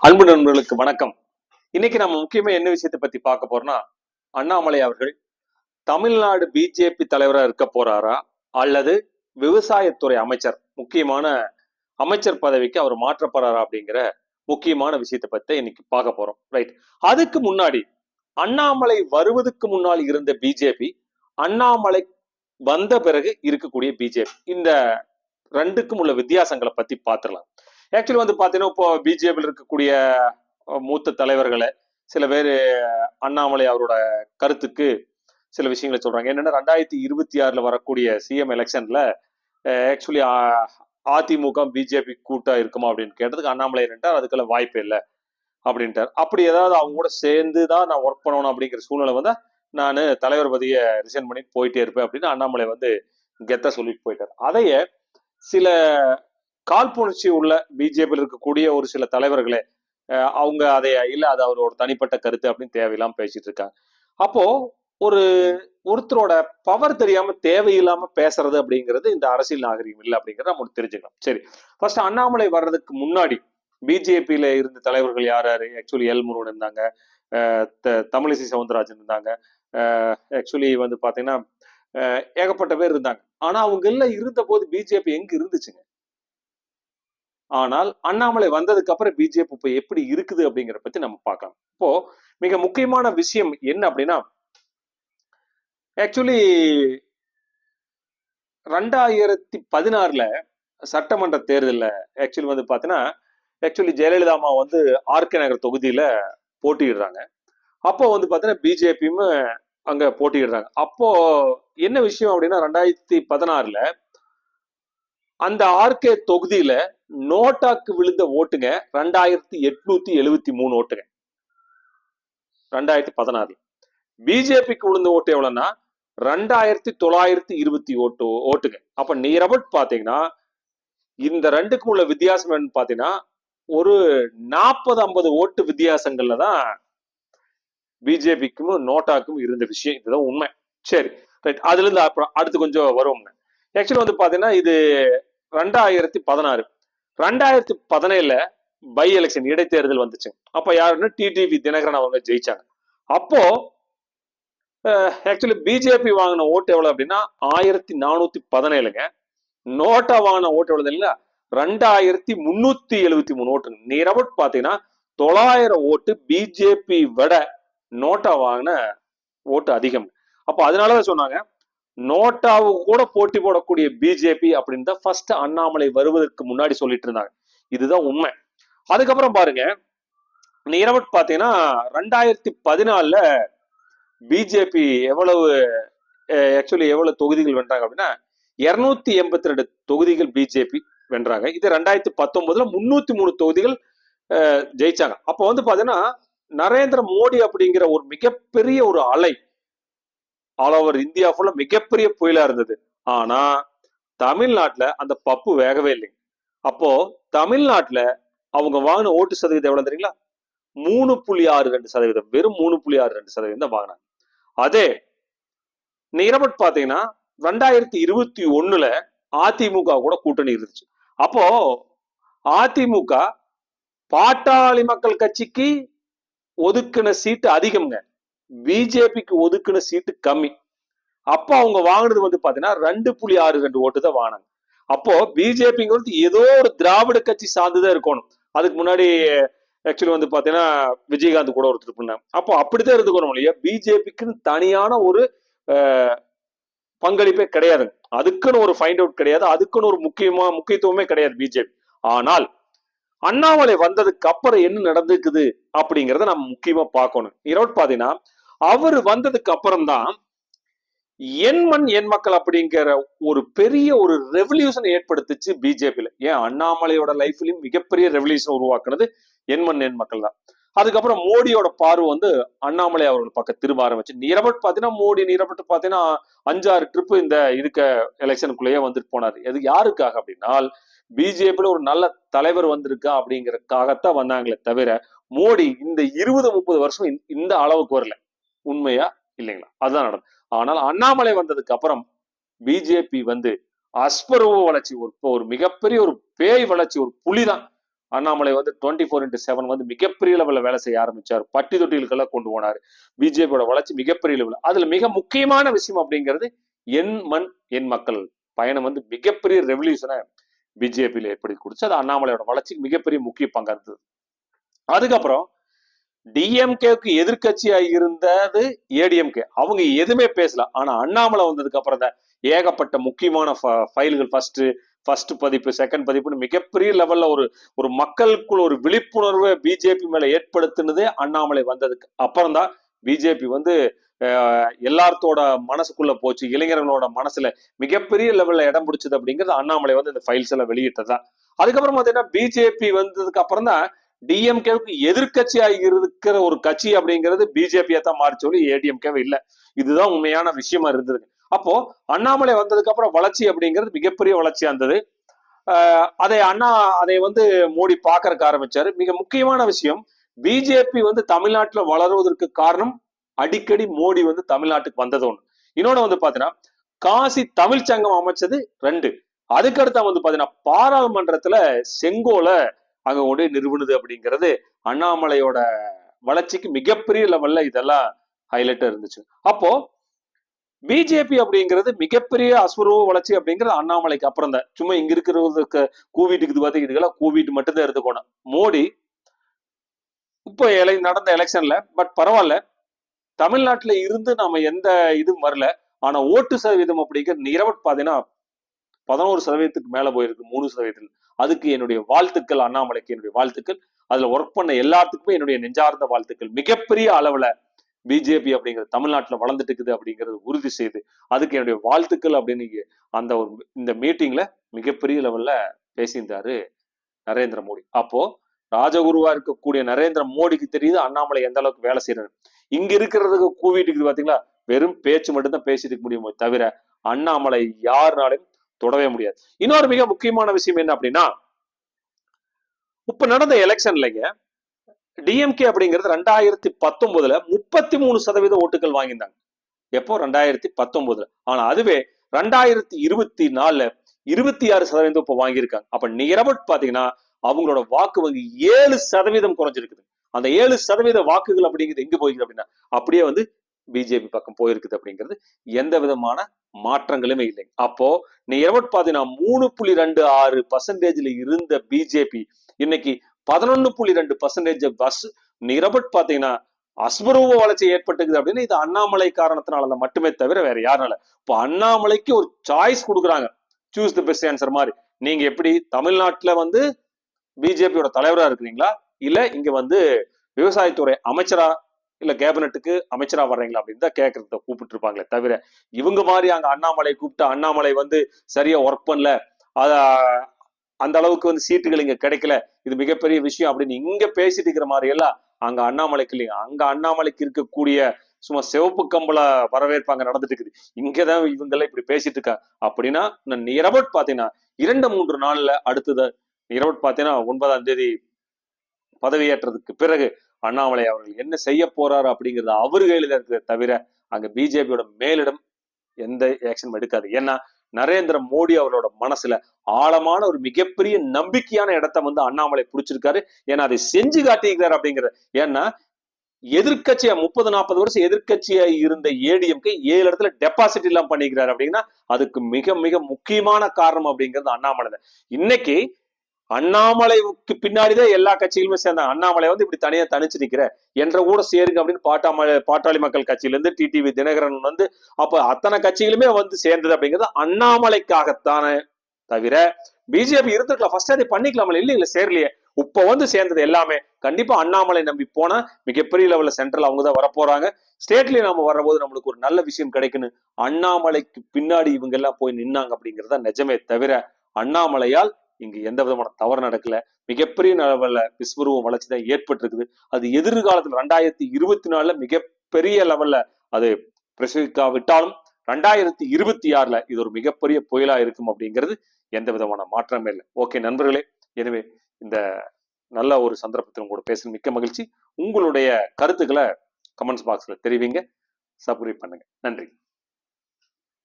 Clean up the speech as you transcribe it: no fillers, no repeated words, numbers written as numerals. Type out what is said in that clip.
அன்பு நண்பர்களுக்கு வணக்கம். இன்னைக்கு நம்ம முக்கியமா என்ன விஷயத்தை பத்தி பார்க்க போறோம்னா, அண்ணாமலை அவர்கள் தமிழ்நாடு பிஜேபி தலைவரா இருக்க போறாரா அல்லது விவசாயத்துறை அமைச்சர், முக்கியமான அமைச்சர் பதவிக்கு அவர் மாற்றப்படுறாரா அப்படிங்கிற முக்கியமான விஷயத்தை பத்தி இன்னைக்கு பார்க்க போறோம். ரைட். அதுக்கு முன்னாடி அண்ணாமலை வருவதற்கு முன்னால் இருந்த பிஜேபி, அண்ணாமலை வந்த பிறகு இருக்கக்கூடிய பிஜேபி, இந்த ரெண்டுக்கும் உள்ள வித்தியாசங்களை பத்தி பார்த்துடலாம். ஆக்சுவலி வந்து பாத்தீங்கன்னா, இப்போ பிஜேபியில் இருக்கக்கூடிய மூத்த தலைவர்களை சில பேர் அண்ணாமலை அவரோட கருத்துக்கு சில விஷயங்களை சொல்றாங்க. என்னன்னா, 2026 வரக்கூடிய சிஎம் எலெக்ஷன்ல ஆக்சுவலி அதிமுக பிஜேபி கூட்டா இருக்குமா அப்படின்னு கேட்டதுக்கு அண்ணாமலை இருந்தார், அதுக்கெல்லாம் வாய்ப்பு இல்லை அப்படின்ட்டார். அப்படி ஏதாவது அவங்க கூட சேர்ந்து தான் நான் ஒர்க் பண்ணணும் அப்படிங்கிற சூழ்நிலை வந்தா நான் தலைவர் பதவியை ரிசைன் பண்ணி போயிட்டே இருப்பேன் அப்படின்னு அண்ணாமலை வந்து கெத்த சொல்லிட்டு போயிட்டார். அதைய சில காழ்ப்புணர்ச்சி உள்ள பிஜேபியில் இருக்கக்கூடிய ஒரு சில தலைவர்களே அவங்க அதை இல்ல, அது அவரோட தனிப்பட்ட கருத்து அப்படின்னு தேவையில்லாம பேசிட்டு இருக்காங்க. அப்போ ஒரு ஒருத்தரோட பவர் தெரியாம தேவையில்லாம பேசுறது அப்படிங்கிறது இந்த அரசியல் நாகரிகம் இல்லை அப்படிங்கறத நம்ம தெரிஞ்சுக்கலாம். சரி, ஃபர்ஸ்ட் அண்ணாமலை வர்றதுக்கு முன்னாடி பிஜேபியில இருந்த தலைவர்கள் யார் யாரு? ஆக்சுவலி எல் முருகன் இருந்தாங்க, தமிழிசை சவுந்தரராஜன் இருந்தாங்க, ஆக்சுவலி வந்து பாத்தீங்கன்னா ஏகப்பட்ட பேர் இருந்தாங்க. ஆனா அவங்க எல்லாம் இருந்த போது பிஜேபி எங்க இருந்துச்சுங்க? ஆனால் அண்ணாமலை வந்ததுக்கு அப்புறம் பிஜேபி இப்ப எப்படி இருக்குது அப்படிங்கிற பத்தி நம்ம பார்க்கலாம். இப்போ மிக முக்கியமான விஷயம் என்ன அப்படின்னா, ஆக்சுவலி 2016 சட்டமன்ற தேர்தலில் ஆக்சுவலி வந்து பாத்தீங்கன்னா, ஆக்சுவலி ஜெயலலிதா அம்மா வந்து ஆர்கே நகர் தொகுதியில போட்டியிடுறாங்க. அப்போ வந்து பாத்தீங்கன்னா பிஜேபியும் அங்க போட்டியிடுறாங்க. அப்போ என்ன விஷயம் அப்படின்னா, 2016 அந்த ஆர்கே தொகுதியில நோட்டாக்கு விழுந்த ஓட்டுங்க 2873 ஓட்டுங்க. 2016 பிஜேபிக்கு விழுந்த ஓட்டு எவ்வளவுன்னா 2920 ஓட்டுங்க. அப்ப நியரபட் பாத்தீங்கன்னா இந்த ரெண்டுக்கும் உள்ள வித்தியாசம் என்னன்னு பாத்தீங்கன்னா ஒரு 40-50 ஓட்டு வித்தியாசங்கள்ல தான் பிஜேபிக்கும் நோட்டாக்கும் இருந்த விஷயம். இதுதான் உண்மை. சரி, ரைட். அதுல இருந்து அப்புறம் அடுத்து கொஞ்சம் வருவோம்ங்க. ஆக்சுவலி வந்து பாத்தீங்கன்னா இது 2016 2017 பை எலெக்ஷன் இடைத்தேர்தல் வந்துச்சு. அப்ப யாருன்னு டிடிவி தினகரன் அவங்க ஜெயிச்சாங்க. அப்போ ஆக்சுவலி பிஜேபி வாங்கின ஓட்டு எவ்வளவு அப்படின்னா 1417ங்க. நோட்டா வாங்கின ஓட்டு எவ்வளவு இல்ல 2373 ஓட்டு. நியரபட் பாத்தீங்கன்னா 900 ஓட்டு பிஜேபி விட நோட்டா வாங்கின ஓட்டு அதிகம். அப்ப அதனாலதான் சொன்னாங்க நோட்டாவுக்கு கூட போட்டி போடக்கூடிய பிஜேபி அப்படின்னு தான் ஃபர்ஸ்ட் அண்ணாமலை வருவதற்கு முன்னாடி சொல்லிட்டு இருந்தாங்க. இதுதான் உண்மை. அதுக்கப்புறம் பாருங்க, நியரபட் பாத்தீங்கன்னா 2014 பிஜேபி எவ்வளவு ஆக்சுவலி எவ்வளவு தொகுதிகள் வென்றாங்க அப்படின்னா 282 தொகுதிகள் பிஜேபி வென்றாங்க. இது 2019 303 தொகுதிகள் ஜெயிச்சாங்க. அப்போ வந்து பாத்தீங்கன்னா நரேந்திர மோடி அப்படிங்கிற ஒரு மிகப்பெரிய ஒரு அலை ஆல் ஓவர் இந்தியா ஃபுல்லா மிகப்பெரிய புயலா இருந்தது. ஆனா தமிழ்நாட்டுல அந்த பப்பு வேகவே இல்லைங்க. அப்போ தமிழ்நாட்டுல அவங்க வாங்கின ஓட்டு சதவீதம் எவ்வளவு தெரியுங்களா? 3.62%. வெறும் 3.62% தான் வாங்கினாங்க. அதே நியரபட் பாத்தீங்கன்னா 2021 அதிமுக கூட கூட்டணி இருந்துச்சு. அப்போ அதிமுக பாட்டாளி மக்கள் கட்சிக்கு ஒதுக்கின சீட்டு அதிகம்ங்க, பிஜேபிக்கு ஒதுக்கின சீட்டு கம்மி. அப்போ அவங்க வாங்கினது வந்து பாத்தீங்கன்னா 2.62 ஓட்டு தான் வாங்கினாங்க. அப்போ பிஜேபிங்கிறது ஏதோ ஒரு திராவிட கட்சி சார்ந்துதான் இருக்கணும். அதுக்கு முன்னாடி ஆக்சுவலி வந்து பாத்தீங்கன்னா விஜயகாந்த் கூட ஒருத்தர் பண்ணாங்க. அப்போ அப்படிதான் இருந்துக்கணும் இல்லையா? பிஜேபிக்குன்னு தனியான ஒரு பங்களிப்பே கிடையாது, அதுக்குன்னு ஒரு ஃபைண்ட் அவுட் கிடையாது, அதுக்குன்னு ஒரு முக்கியத்துவமே கிடையாது பிஜேபி. ஆனால் அண்ணாமலை வந்ததுக்கு அப்புறம் என்ன நடந்துக்குது அப்படிங்கறத நம்ம முக்கியமா பார்க்கணும். இரவு பாத்தீங்கன்னா அவர் வந்ததுக்கு அப்புறம் தான் என் மண் என் மக்கள் அப்படிங்கிற ஒரு பெரிய ஒரு ரெவல்யூஷன் ஏற்படுத்துச்சு பிஜேபியில. ஏன் அண்ணாமலையோட லைஃப்லயும் மிகப்பெரிய ரெவல்யூஷன் உருவாக்குனது என் மண் என் மக்கள் தான். அதுக்கப்புறம் மோடியோட பார்வை வந்து அண்ணாமலை அவர்கள் பக்கம் திரும்ப ஆரம்பிச்சு. நியரபட் பாத்தீங்கன்னா மோடி நியரபட் பாத்தீங்கன்னா 5-6 ட்ரிப் இந்த இதுக்கு எலெக்ஷனுக்குள்ளேயே வந்துட்டு போனாரு. எது யாருக்காக அப்படின்னா பிஜேபியில ஒரு நல்ல தலைவர் வந்திருக்கா அப்படிங்கறதுக்காகத்தான் வந்தாங்களே தவிர மோடி இந்த 20-30 வருஷம் இந்த அளவுக்கு வரல. உண்மையா இல்லைங்களா? அதுதான் நடந்தது. ஆனால் அண்ணாமலை வந்ததுக்கு அப்புறம் பிஜேபி வந்து அஸ்பருவ வளர்ச்சி, ஒரு மிகப்பெரிய ஒரு பேய் வளர்ச்சி, ஒரு புலிதான். அண்ணாமலை வந்து 24x7 வந்து மிகப்பெரிய லெவல்ல வேலை செய்ய ஆரம்பிச்சார். பட்டி தொட்டிகளுக்கெல்லாம் கொண்டு போனாரு. பிஜேபியோட வளர்ச்சி மிகப்பெரிய லெவல். அதுல மிக முக்கியமான விஷயம் அப்படிங்கிறது என் மண் என் மக்கள் பயணம் வந்து மிகப்பெரிய ரெவல்யூஷனை பிஜேபியில ஏற்படுத்தி கொடுத்து அது அண்ணாமலையோட வளர்ச்சிக்கு மிகப்பெரிய முக்கிய பங்கா இருந்தது. அதுக்கப்புறம் டிஎம்கேக்கு எதிர்கட்சியா இருந்தது ஏடிஎம்கே. அவங்க எதுவுமே பேசல. ஆனா அண்ணாமலை வந்ததுக்கு அப்புறம் தான் ஏகப்பட்ட முக்கியமான ஃபைல்கள் ஃபர்ஸ்ட் பதிப்பு, செகண்ட் பதிப்புன்னு மிகப்பெரிய லெவல்ல ஒரு மக்களுக்குள் ஒரு விழிப்புணர்வை பிஜேபி மேல ஏற்படுத்தினதே அண்ணாமலை வந்ததுக்கு அப்புறம் தான் பிஜேபி வந்து எல்லாத்தோட மனசுக்குள்ள போச்சு. இளைஞர்களோட மனசுல மிகப்பெரிய லெவல்ல இடம் பிடிச்சது அப்படிங்கிறது அண்ணாமலை வந்து இந்த ஃபைல்ஸ் எல்லாம் வெளியிட்டதுதான். அதுக்கப்புறம் பாத்தீங்கன்னா பிஜேபி வந்ததுக்கு அப்புறம் தான் டிஎம்கேவுக்கு எதிர்கட்சியா இருக்கிற ஒரு கட்சி அப்படிங்கிறது பிஜேபியா தான் மாறி சொல்லி ஏடிஎம்கேவே இல்ல. இதுதான் உண்மையான விஷயமா இருந்தது. அப்போ அண்ணாமலை வந்ததுக்கு அப்புறம் வளர்ச்சி அப்படிங்கிறது மிகப்பெரிய வளர்ச்சியா இருந்தது. அதை வந்து மோடி பாக்கறதுக்கு ஆரம்பிச்சாரு. மிக முக்கியமான விஷயம் பிஜேபி வந்து தமிழ்நாட்டுல வளருவதற்கு காரணம் அடிக்கடி மோடி வந்து தமிழ்நாட்டுக்கு வந்தது ஒண்ணு. இன்னொன்னு வந்து பாத்தீங்கன்னா காசி தமிழ் சங்கம் அமைச்சது 2. அதுக்கடுத்த வந்து பாத்தீங்கன்னா பாராளுமன்றத்துல செங்கோல அங்க கொண்டு நிறுவனது அப்படிங்கிறது அண்ணாமலையோட வளர்ச்சிக்கு மிகப்பெரிய லெவல்ல இதெல்லாம் ஹைலைட்டா இருந்துச்சு. அப்போ பிஜேபி அப்படிங்கிறது மிகப்பெரிய அஸ்வரூப வளர்ச்சி அப்படிங்கிறது அண்ணாமலைக்கு அப்புறம் தான். சும்மா இங்க இருக்கிறதுக்கு கூவிட்டுக்கு பாத்தீங்கன்னா கூவிட்டு மட்டும்தான் எடுத்துக்கணும். மோடி இப்ப நடந்த எலெக்ஷன்ல பட் பரவாயில்ல, தமிழ்நாட்டுல இருந்து நாம எந்த இதுவும் வரல. ஆனா ஓட்டு சதவீதம் அப்படிங்கிற நிரவட் பாத்தீங்கன்னா 11% மேல போயிருக்கு, 3%. அதுக்கு என்னுடைய வாழ்த்துக்கள், அண்ணாமலைக்கு என்னுடைய வாழ்த்துக்கள். அதுல ஒர்க் பண்ண எல்லாத்துக்குமே என்னுடைய நெஞ்சார்ந்த வாழ்த்துக்கள். மிகப்பெரிய அளவுல பிஜேபி அப்படிங்கிறது தமிழ்நாட்டுல வளர்ந்துட்டு இருக்குது அப்படிங்கிறது உறுதி செய்து அதுக்கு என்னுடைய வாழ்த்துக்கள் அப்படின்னு அந்த ஒரு இந்த மீட்டிங்ல மிகப்பெரிய லெவல்ல பேசியிருந்தாரு நரேந்திர மோடி. அப்போ ராஜகுருவா இருக்கக்கூடிய நரேந்திர மோடிக்கு தெரியுது அண்ணாமலை எந்த அளவுக்கு வேலை செய்யறாரு. இங்க இருக்கிறதுக்கு கூவிட்டு பாத்தீங்களா, வெறும் பேச்சு மட்டும்தான் பேசிட்டு இருக்க முடியுமோ தவிர அண்ணாமலை யாருனாலும் தொடவே முடியாது. இன்னொரு மிக முக்கியமான விஷயம் என்ன அப்படின்னா, இப்ப நடந்த எலெக்ஷன்லங்க டிஎம்கே அப்படிங்கிறது 2019 33% ஓட்டுகள் வாங்கியிருந்தாங்க. எப்போ 2019. ஆனா அதுவே 2024 26% இப்ப வாங்கியிருக்காங்க. அப்ப நியரபட் பாத்தீங்கன்னா அவங்களோட வாக்கு வங்கி 7% குறைஞ்சிருக்குது. அந்த 7% வாக்குகள் அப்படிங்கிறது எங்க போயிருக்கு அப்படின்னா அப்படியே வந்து பிஜேபி பக்கம் போயிருக்குது அப்படிங்கிறது எந்த விதமான மாற்றங்களுமே இல்லை. அப்போ நீ எவ்வளவு பாத்தீங்கன்னா 3.26% இருந்த பிஜேபி இன்னைக்கு 11.2% பஸ் நிரபட் பாத்தீங்கன்னா அஸ்வரூப வளர்ச்சி ஏற்பட்டுக்குது அப்படின்னு இது அண்ணாமலை காரணத்தினால மட்டுமே தவிர வேற யாருனால. இப்போ அண்ணாமலைக்கு ஒரு சாய்ஸ் கொடுக்குறாங்க, சூஸ் தி பெஸ்ட் ஆன்சர் மாதிரி. நீங்க எப்படி தமிழ்நாட்டுல வந்து பிஜேபியோட தலைவரா இருக்கிறீங்களா, இல்ல இங்க வந்து விவசாயத்துறை அமைச்சரா இல்ல கேபினட்டுக்கு அமைச்சரா வர்றீங்களா அப்படின்னு தான் கேட்கறத கூப்பிட்டு இருப்பாங்களே தவிர இவங்க மாதிரி அங்க அண்ணாமலை கூப்பிட்டு அண்ணாமலை வந்து சரியா ஒர்க் பண்ணல, அத அந்த அளவுக்கு வந்து சீட்டுகள் இங்க கிடைக்கல, இது மிகப்பெரிய விஷயம் அப்படின்னு இங்க பேசிட்டு இருக்கிற மாதிரி எல்லாம் அங்க அண்ணாமலைக்கு இல்லைங்க. அங்க அண்ணாமலைக்கு இருக்கக்கூடிய சும்மா சிவப்பு கம்பள வரவேற்பாங்க நடந்துட்டு இருக்குது. இங்கதான் இவங்க எல்லாம் இப்படி பேசிட்டு இருக்கா அப்படின்னா நிரபட் பாத்தீங்கன்னா 2-3 நாள்ல அடுத்தது நிரபட் பாத்தீங்கன்னா 9ஆம் தேதி பதவியேற்றதுக்கு பிறகு அண்ணாமலை அவர்கள் என்ன செய்ய போறாரு அப்படிங்கிறது அவரு கையில இருக்கிறத தவிர அங்க பிஜேபியோட மேலிடம் எந்த ஆக்ஷனும் எடுக்காது. ஏன்னா நரேந்திர மோடி அவரோட மனசுல ஆழமான ஒரு மிகப்பெரிய நம்பிக்கையான இடத்தை வந்து அண்ணாமலை பிடிச்சிருக்காரு. ஏன்னா அதை செஞ்சு காட்டியிருக்காரு அப்படிங்கிறது. ஏன்னா எதிர்கட்சியா 30-40 வருஷம் எதிர்கட்சியா இருந்த ஏடிஎம்கே 7 இடத்துல டெபாசிட் எல்லாம் பண்ணிக்கிறாரு அப்படின்னா அதுக்கு மிக மிக முக்கியமான காரணம் அப்படிங்கிறது அண்ணாமலை. இன்னைக்கு அண்ணாமலைக்கு பின்னாடிதான் எல்லா கட்சிகளுமே சேர்ந்தாங்க. அண்ணாமலை வந்து இப்படி தனியா தனிச்சு நிக்கிற என்ற கூட சேருங்க அப்படின்னு பாட்டாளி மக்கள் கட்சியில இருந்து டிடிவி தினகரன் வந்து அப்ப அத்தனை கட்சிகளுமே வந்து சேர்ந்தது அப்படிங்கிறது அண்ணாமலைக்காகத்தானே தவிர பிஜேபி இருந்துக்கலாம், ஃபர்ஸ்ட் அதை பண்ணிக்கலாம் இல்லைங்களா, சேரலையே. இப்ப வந்து சேர்ந்தது எல்லாமே கண்டிப்பா அண்ணாமலை நம்பி போனா மிகப்பெரிய லெவல்ல சென்ட்ரல் அவங்கதான் வரப்போறாங்க. ஸ்டேட்லயே நாம வரும்போது நம்மளுக்கு ஒரு நல்ல விஷயம் கிடைக்குன்னு அண்ணாமலைக்கு பின்னாடி இவங்க எல்லாம் போய் நின்னாங்க அப்படிங்கிறத நிஜமே தவிர அண்ணாமலையால் இங்கு எந்த விதமான தவறு நடக்கல. மிகப்பெரிய லெவல்ல விஸ்வரூப வளர்ச்சி தான் ஏற்பட்டு இருக்குது. அது எதிர்காலத்துல 2024 மிகப்பெரிய லெவல்ல அது பிரசவிக்காவிட்டாலும் 2026 இது ஒரு மிகப்பெரிய புயலா இருக்கும் அப்படிங்கிறது எந்த விதமான மாற்றமே இல்லை. ஓகே நண்பர்களே, எனவே இந்த நல்ல ஒரு சந்தர்ப்பத்தில் உங்களோட பேச மிக்க மகிழ்ச்சி. உங்களுடைய கருத்துக்களை கமெண்ட்ஸ் பாக்ஸ்ல தெரிவிங்க, சப்ஸ்கிரைப் பண்ணுங்க. நன்றி.